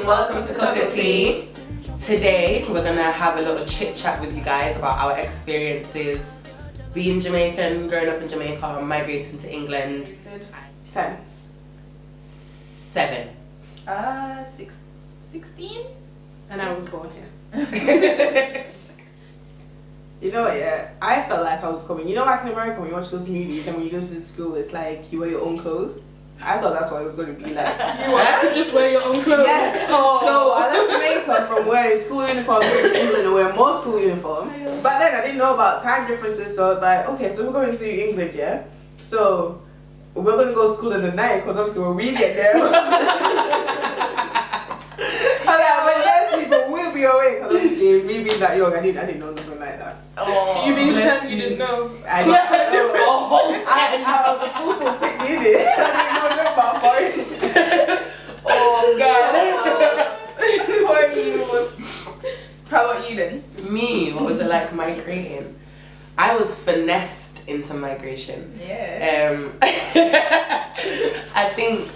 welcome to Kocoa Tea. Today we're gonna have a little chit chat with you guys about our experiences being Jamaican, growing up in Jamaica, migrating to England. 10. 7. 16? And I was born here. You know what, yeah? I felt like I was coming. You know, like in America, when you watch those movies and when you go to school, it's like you wear your own clothes. I thought that's what it was going to be like. You just wear your own clothes? Yes. Oh. So I left Jamaica from wearing school uniform to England and wearing more school uniform. But then I didn't know about time differences, so I was like, okay, so we're going to England, yeah? So we're going to go to school in the night, because obviously when we get there, I'm like, when they're sleeping, we'll be awake. Because obviously, me being that young, I didn't know nothing like that. Oh, you being 10, you didn't know? I didn't know. I was a fool pick, did it? I didn't know about foreign. Oh, God. Poor you. How about you then? Me, what was it like migrating? I was finessed into migration. Yeah. I think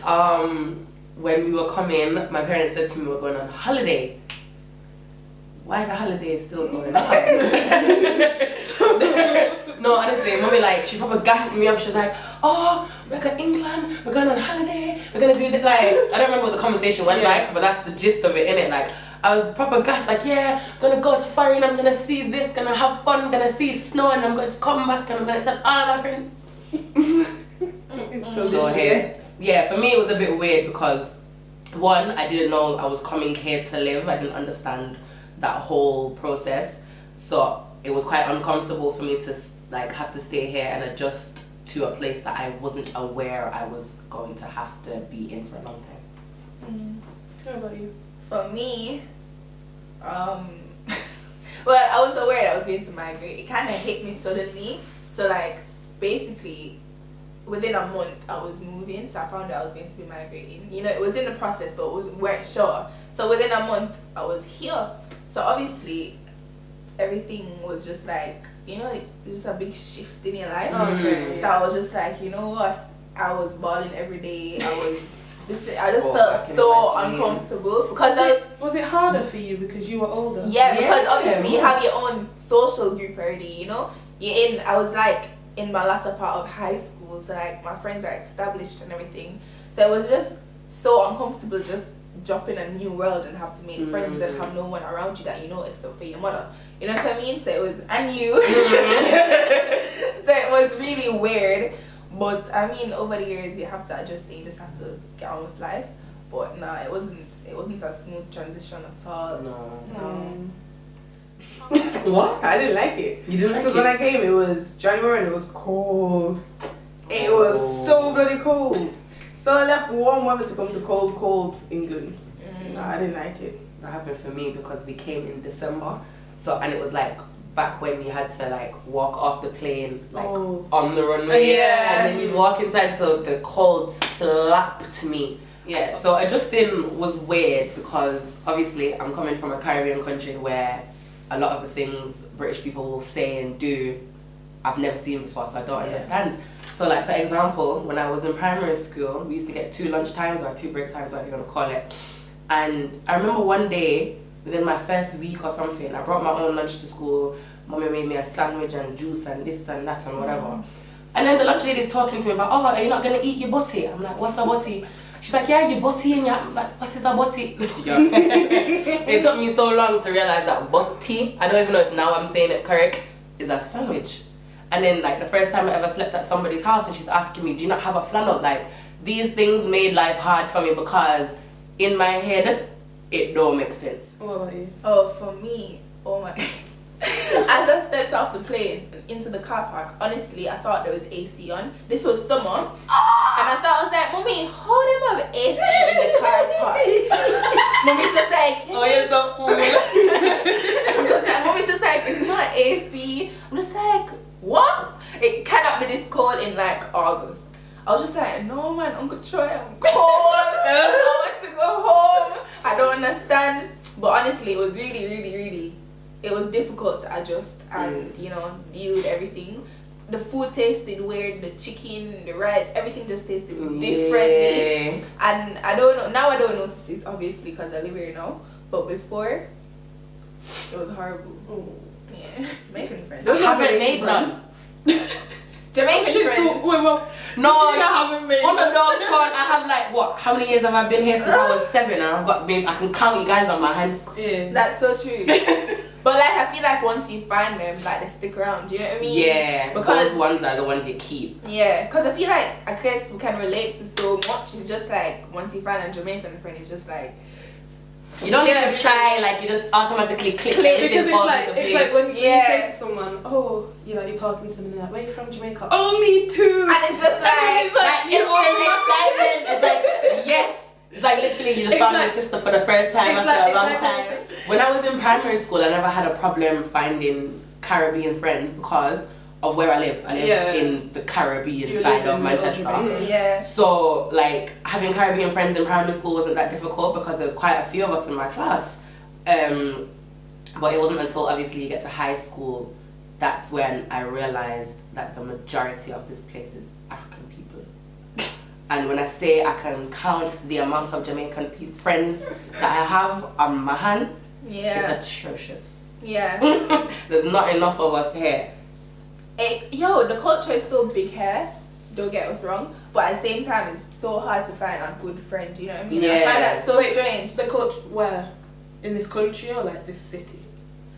when we were coming, my parents said to me we're going on holiday. Why the holiday is still going on? No, honestly, mommy she probably gassed me up. She was like, "Oh, we're going to England. We're going on holiday. We're gonna do this." I don't remember what the conversation went like, but that's the gist of it, innit? I was proper gassed. Yeah, I'm gonna go to foreign. I'm gonna see this. Gonna have fun. Gonna see snow, and I'm going to come back and I'm gonna tell all of my friends. So here, yeah, for me it was a bit weird because one, I didn't know I was coming here to live. I didn't understand that whole process, so it was quite uncomfortable for me to have to stay here and adjust to a place that I wasn't aware I was going to have to be in for a long time. What about you? For me, well, I was aware that I was going to migrate. It kind of hit me suddenly. So basically, within a month I was moving, so I found out I was going to be migrating. You know, it was in the process, but weren't sure. So within a month I was here. So obviously, everything was just just a big shift in your life. Okay. So I was just you know what? I was balling every day. I just felt so uncomfortable because was it harder for you because you were older? Yeah, because obviously you have your own social group already. You know, I was in my latter part of high school, so my friends are established and everything. So it was just so uncomfortable just drop in a new world and have to make friends and have no one around you that you know except for your mother. You know what I mean? So it was, and you. So it was really weird. But I mean, over the years you have to adjust and you just have to get on with life. But nah, it wasn't a smooth transition at all. No. What? I didn't like it. You didn't like it? Because when I came, it was January and it was cold. It was so bloody cold. So I left warm weather to come to cold England. Nah, I didn't like it. That happened for me because we came in December, and it was back when you had to walk off the plane on the runway, and then you'd walk inside, so the cold slapped me. Yeah, so adjusting was weird because obviously I'm coming from a Caribbean country where a lot of the things British people will say and do I've never seen before, so I don't understand. So for example, when I was in primary school, we used to get 2 lunch times or 2 break times, whatever you want to call it. And I remember one day, within my first week or something, I brought my own lunch to school. Mommy made me a sandwich and juice and this and that and whatever. And then the lunch lady's talking to me about, "Oh, are you not going to eat your butty?" I'm like, "What's a butty?" She's like, "Yeah, your butty." And I'm like, "What is a butty?" It took me so long to realize that butty, I don't even know if now I'm saying it correct, is a sandwich. And then the first time I ever slept at somebody's house and she's asking me, "Do you not have a flannel?" These things made life hard for me because in my head, it don't make sense. What about you? Oh, for me, oh my. As I stepped off the plane into the car park, honestly, I thought there was AC on. This was summer. And I thought, I was like, "Mommy, how do you have AC in the car park?" Mommy's just like, "Oh, you're so fool." Mommy's just like, "It's not AC." I'm just like, "What?" It cannot be this cold in August. I was just like, "No man, Uncle Troy, I'm cold. I want to go home. I don't understand." But honestly, it was really, really, really, it was difficult to adjust and deal with everything. the food tasted weird, the chicken, the rice, everything just tasted differently. And I don't know, now I don't notice it obviously because I live here now, but before it was horrible. Yeah. Jamaican friends. I haven't made none. Jamaican friends. No, I haven't made on the dog con. I have like what? How many years have I been here since I was 7? And I've got big. I can count you guys on my hands. Yeah, that's so true. But like I feel like once you find them, like they stick around. Do you know what I mean? Yeah, because those ones are the ones you keep. Yeah, because I feel like I guess we can relate to so much. It's just like once you find a Jamaican friend, it's just like. You don't even try, like you just automatically click everything because falls into place. It's like when you say to someone, oh, you're talking to them and they're like, where are you from, Jamaica? Oh, me too. And it's just like instant excitement. It's like, yes. It's like literally you just found your sister for the first time after a long time. When I was in primary school, I never had a problem finding Caribbean friends because of where I live. I live in the Caribbean side of Manchester. Yeah. So like having Caribbean friends in primary school wasn't that difficult because there's quite a few of us in my class. But it wasn't until obviously you get to high school that's when I realized that the majority of this place is African people. And when I say I can count the amount of Jamaican friends that I have on my hand, it's atrocious. Yeah. There's not enough of us here. The culture is so big here, don't get us wrong, but at the same time it's so hard to find a good friend, you know what I mean? Yeah. I find that so strange. The culture, where? In this country or like this city?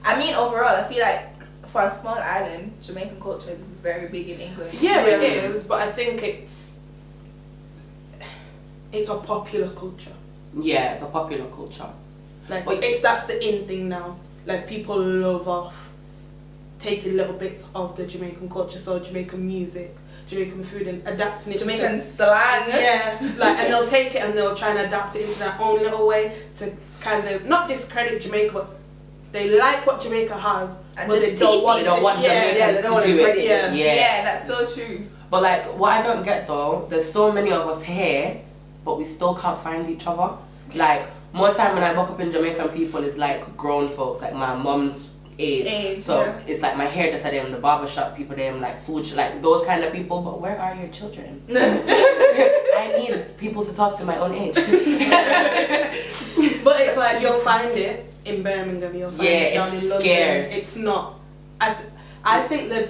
I mean overall, I feel like for a small island, Jamaican culture is very big in England. Yeah, it is, but I think it's a popular culture. Yeah, it's a popular culture. Like, that's the in thing now. Like, people love off taking little bits of the Jamaican culture, so Jamaican music, Jamaican food, and adapting it. Jamaican slang. Yes, like, and they'll take it and they'll try and adapt it into their own little way to kind of not discredit Jamaica, but they like what Jamaica has, and but they don't want Jamaicans to do it. Yeah, that's so true. But like, what I don't get though, there's so many of us here, but we still can't find each other. Like, more time when I walk up in Jamaican people is like grown folks, like my mom's age. So it's like my hairdresser, them, the barbershop people, them, like food, like those kind of people. But where are your children? I need people to talk to my own age. But it's like you'll find it in Birmingham, you'll find it down in London. Scarce. It's not. I think that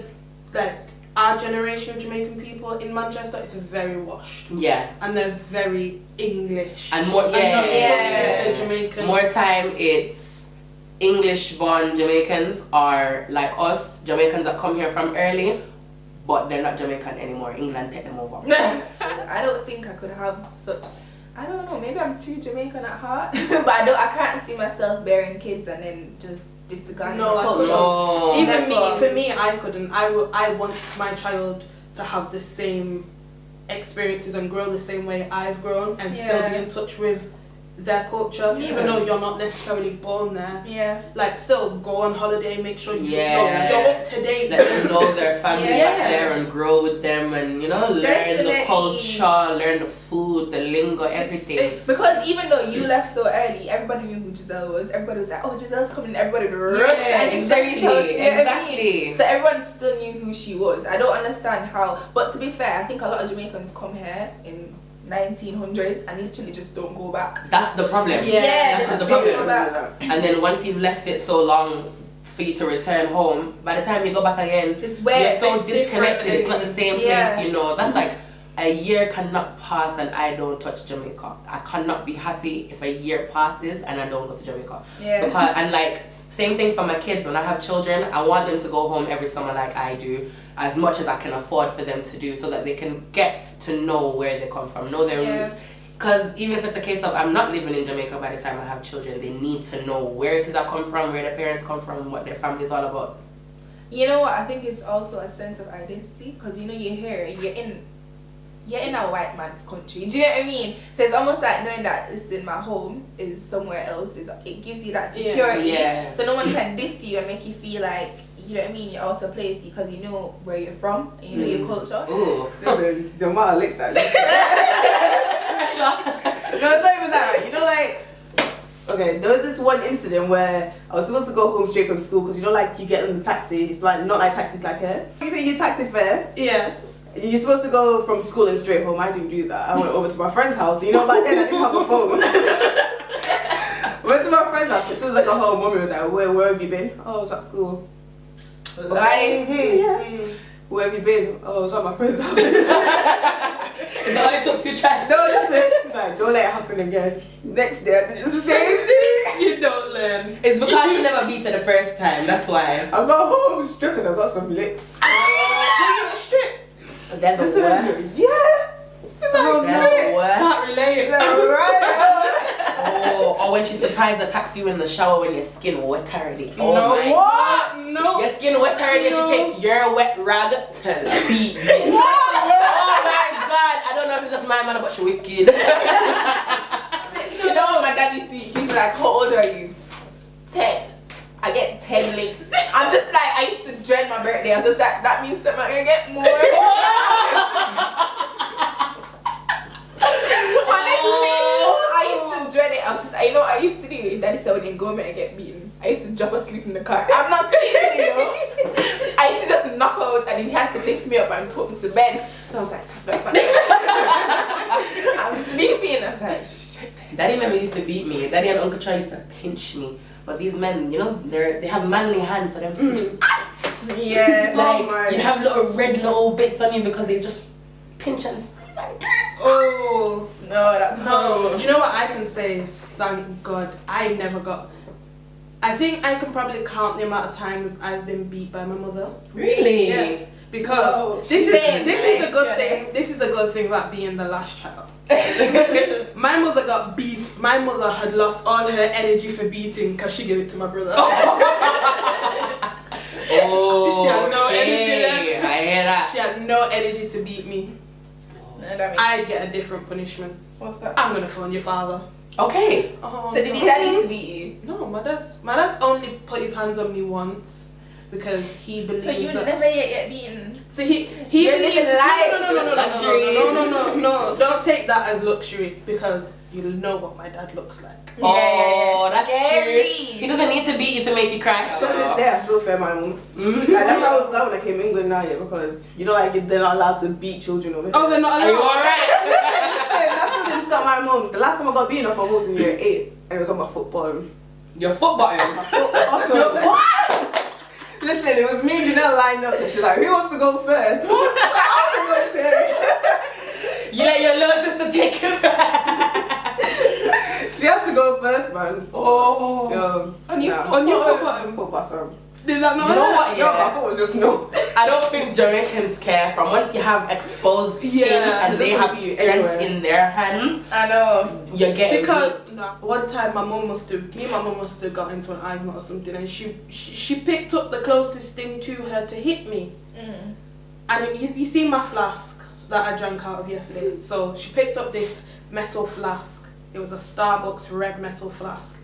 like our generation of Jamaican people in Manchester is very washed. Yeah. And they're very English. And more Jamaican. More time it's English born Jamaicans are like us, Jamaicans that come here from early, but they're not Jamaican anymore. England take them over. I don't think I could have such. I don't know. Maybe I'm too Jamaican at heart, but I can't see myself bearing kids and then just disregarding the culture. No. Even for me, I couldn't. I want my child to have the same experiences and grow the same way I've grown and still be in touch with their culture, even though you're not necessarily born there. Yeah. Like, still go on holiday, make sure you're up to date. Let them know their family back there and grow with them and, you know, learn the culture, learn the food, the lingo, everything. Because even though you left so early, everybody knew who Giselle was. Everybody was like, oh, Giselle's coming. Everybody rushed. Exactly. So everyone still knew who she was. I don't understand how. But to be fair, I think a lot of Jamaicans come here in 1900s and literally just don't go back. That's the problem. That's the problem. And then once you've left it so long for you to return home, by the time you go back again, it's where you're so disconnected. It's not the same place, you know. That's like a year cannot pass and I don't touch Jamaica. I cannot be happy if a year passes and I don't go to Jamaica. Because, and like, same thing for my kids. When I have children, I want them to go home every summer like I do, as much as I can afford for them to do, so that they can get to know where they come from, know their roots. Because even if it's a case of I'm not living in Jamaica by the time I have children, they need to know where it is I come from, where their parents come from, what their family is all about. You know what? I think it's also a sense of identity, because you know you're here, you're in a white man's country. Do you know what I mean? So it's almost like knowing that listen, my home is somewhere else. It gives you that security. So no one can diss you and make you feel like, you know what I mean, you're out of place because you know where you're from and you know your culture. Ooh. Listen, the amount of licks that no, it's not even that, right? You know, like, Okay, there was this one incident where I was supposed to go home straight from school because you know, like you get in the taxi. It's like not like taxis like here. You pay your taxi fare. Yeah. You're supposed to go from school and straight home. I didn't do that. I went over to my friend's house. You know, back then I didn't have a phone. Went to my friend's house. As soon as I got home, mommy was like, "Where have you been?" "Oh, I was at school." Lying. Yeah. "Where have you been?" "Oh, I was at my friend's house." It only took 2 tries. So listen, like, don't let it happen again. Next day, I did the same thing. You don't learn. It's because she never beat her the first time. That's why. I got home stripped and I got some licks. Why you got stripped? They're the worst. Yeah. She's like, They're stripped. the worst. Can't relate. Right. Or when she surprised attacks you in the shower when your skin wet already. Oh No, my what? God. No. Your skin wet already and she takes your wet rag to beat you. Oh my God. I don't know if it's just my mother, but she wicked. You know what my dad used to, he'd be like, "How old are you?" 10. I get 10 links. I'm just like, I used to dread my birthday. I was just like, that means that I'm gonna get more. Honestly, I used to dread it. I was just, you know what I used to do? Daddy said when you go home and get beaten, I used to drop asleep in the car. I'm not sleeping, you know. I used to just knock out and he had to lift me up and put me to bed. So I was like, I'm sleeping. I was like, shit. Daddy never used to beat me. Daddy and Uncle Troy used to pinch me. But these men, you know, they have manly hands, so they're Yeah. like you have little red little bits on you because they just pinch and squeeze. Like, Oh. No, that's No. horrible. Do you know what I can say? Thank God. I never got. I think I can probably count the amount of times I've been beat by my mother. really? Yes. Because Oh, this same, is the good yes. thing. This is the good thing about being the last child. My mother got beat. My mother had lost all her energy for beating because she gave it to my brother. Oh, She had no energy left. I hear that. She had no energy to beat me. No, that makes I'd get a different punishment. What's that? I'm gonna phone your father. Okay. Oh, So did your dad used to beat you? No, my dad's only put his hands on me once because he believes So you that. never yet get beaten? So he You're believes living life no, luxuries. no, don't take that as luxury because you'll know what my dad looks like. Oh, that's Scary. true. He doesn't need to beat you to make you cry. So this day I still fear my mom. Like, that's how I was glad when I came to England now, yeah, because you know, like they're not allowed to beat children over here. Oh, they're not Are you allowed. alright? That's what didn't stop my mom. The last time I got beaten up, my mom was in year 8 and it was on my foot bottom. Your foot bottom. What? Listen, it was me and Janelle lined up and she's like, "Who wants to go first?" I was like, "Sorry." You let your little sister take it back. She has to go first, man. Oh. On your foot bottom. Foot bottom. Did that not You know hurt? what? No, my Yeah. foot was just no. I don't think Jamaicans care from once you have exposed skin Yeah, and they just have like you strength anywhere. in their hands. I know. You're getting Because one time my mum must have got into an argument or something, and she picked up the closest thing to her to hit me. Mm. And you see my flask that I drank out of yesterday. So she picked up this metal flask. It was a Starbucks red metal flask,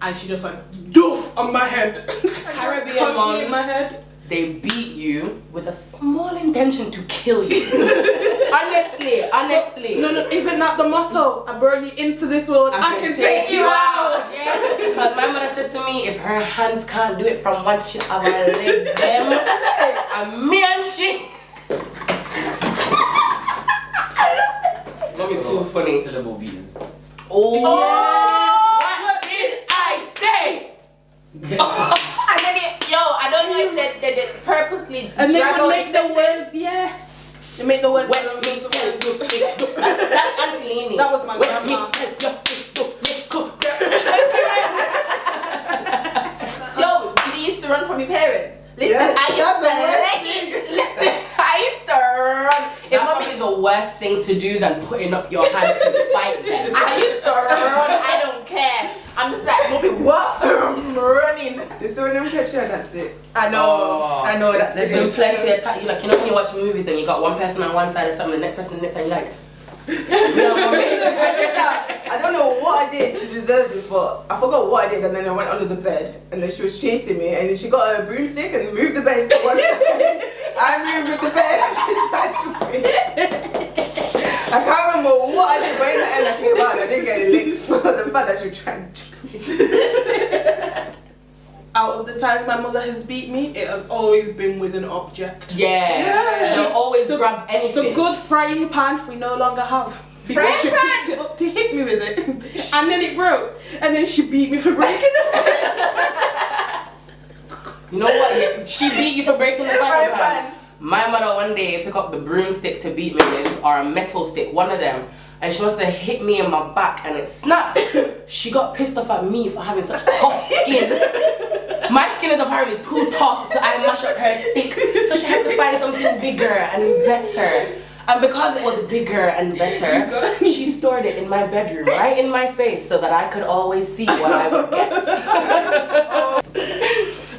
and she just went doof on my head. Caribbean Cut me in moms. my head. They beat you with a small intention to kill you. honestly. No, isn't that the motto? I brought you into this world. I can take you out. Yeah, because my mother said to me, if her hands can't do it from once she have a leg them, and me and she. Mommy too funny. Syllable beatings. Oh, what did I say? And then I don't know if they purposely And they drag would out make the words, yes. They make the words. That's Auntie Lainey. That was my grandma. Yo, did you used to run from your parents? Listen, Yes, I that's the worst used to listen, I used to run. If That's mommy, probably the worst thing to do than putting up your hand to fight them. I used to run. I don't care. I'm just like, mommy, what? I'm running. This one them picture, that's it. I know. I know. That's There's it. been plenty of time. Like, you know when you watch movies and you got one person on one side of something, the next person on the next side, you're like, I don't know what I did to deserve this, but I forgot what I did, and then I went under the bed, and then she was chasing me, and then she got a broomstick and moved the bed to one side. I moved with the bed, and she tried to win. I can't remember what I did, but in the end I came out and I didn't get a lick for the fact that she tried to Out of the times my mother has beat me, it has always been with an object. Yeah. She'll always grab anything. The good frying pan we no longer have. Because she picked it up to hit me with it. And then it broke. And then she beat me for breaking the frying pan. You know what? Yeah, she beat you for breaking the frying pan. My mother one day picked up the broomstick to beat me with, or a metal stick, one of them. And she must have hit me in my back and it snapped. She got pissed off at me for having such tough skin. My skin is apparently too tough, so I mashed up her stick. So she had to find something bigger and better. And because it was bigger and better, she stored it in my bedroom, right in my face, so that I could always see what I would get.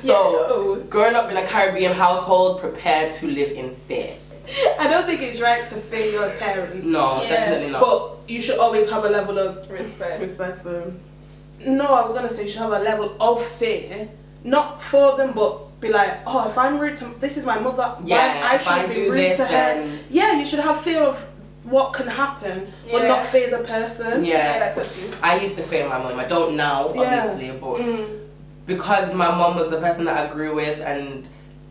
So, growing up in a Caribbean household, prepared to live in fear. I don't think it's right to fear your parents. No, definitely not. But you should always have a level of Respect. Respect for them. No, I was gonna say you should have a level of fear, not for them, but be like, oh, if I'm rude to, this is my mother, Yeah, I if I should be do rude this, to her. then- Yeah, you should have fear of what can happen, but Yeah. not fear the person. Yeah, That's true. I used to fear my mom. I don't now, obviously, but because my mom was the person that I grew with, and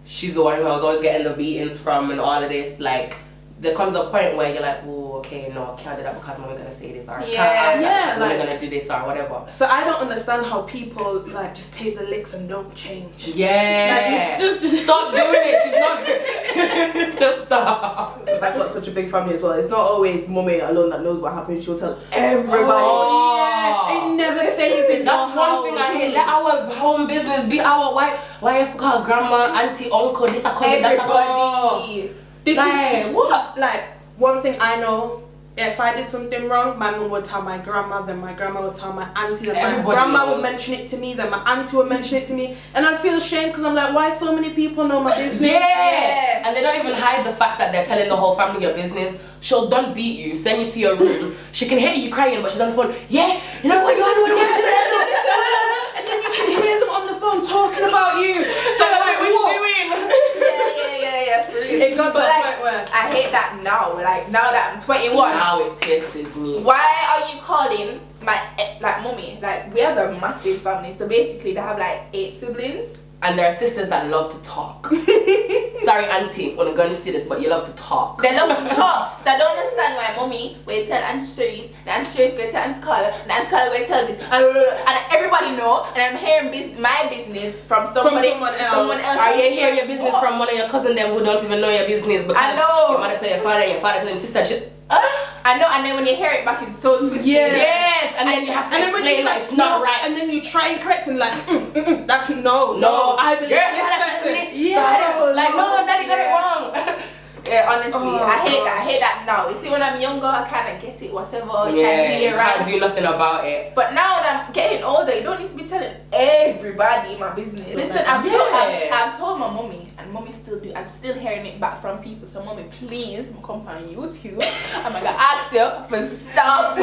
she's the one who I was always getting the beatings from, and all of this, like, there comes a point where you're like, oh, okay, no, I can't do that because mom's gonna say this, or I can't ask that because mom's gonna do this, or whatever. So I don't understand how people like just take the licks and don't change. Yeah, Like, just stop doing it. She's not. Just stop. I've got such a big family as well. It's not always mummy alone that knows what happened. She'll tell everybody. Oh, yes, it never stays in That's your one thing I hate. Let our home business be our wife, call grandma, auntie, uncle, this a cousin, that a cousin. Everybody. This Like, is what? like one thing I know. If I did something wrong, my mum would tell my grandma, then my grandma would tell my auntie, then my Everybody grandma knows. would mention it to me, then my auntie would mention it to me, and I'd feel ashamed because I'm like, why so many people know my business? Yeah. And they don't even hide the fact that they're telling the whole family your business. She'll done beat you, send you to your room. She can hear you crying, but she's on the phone. Yeah, you know what you want to do? And then you can hear them on the phone talking about you. So they're like, what are you doing? Yeah, for real. It got to But a like, point where I hate that now. Like now that I'm 21. Now it pisses me. Why are you calling my like mommy? Like we have a massive family, so basically they have like 8 siblings. And there are sisters that love to talk. Sorry, auntie, I'm gonna see this, but you love to talk. They love to talk. So I don't understand why mommy will tell Auntie Cherise, the Auntie Cherise will tell Auntie Carla, and Auntie Carla will tell this, and everybody know, and I'm hearing my business from somebody, someone else. Or you hear your business from one of your cousins them who don't even know your business because I know. your mother tell your father and your father tell your sister shit. I know, and then when you hear it back, it's so twisted. Yes, and then you have to and then when you explain try, like it's not right. and then you try and correct and like, that's no, I believe your this father person. tell this. Yeah, Like no, daddy got it wrong. Yeah, honestly, Oh, I hate that now. You see, when I'm younger, I kind of get it, whatever. You Yeah, can do you it right. can't do nothing about it. But now that I'm getting older, you don't need to be telling everybody my business. Listen, I've told my mommy, and mommy still do. I'm still hearing it back from people. So mommy, please come on YouTube. I'm gonna ask you for stop.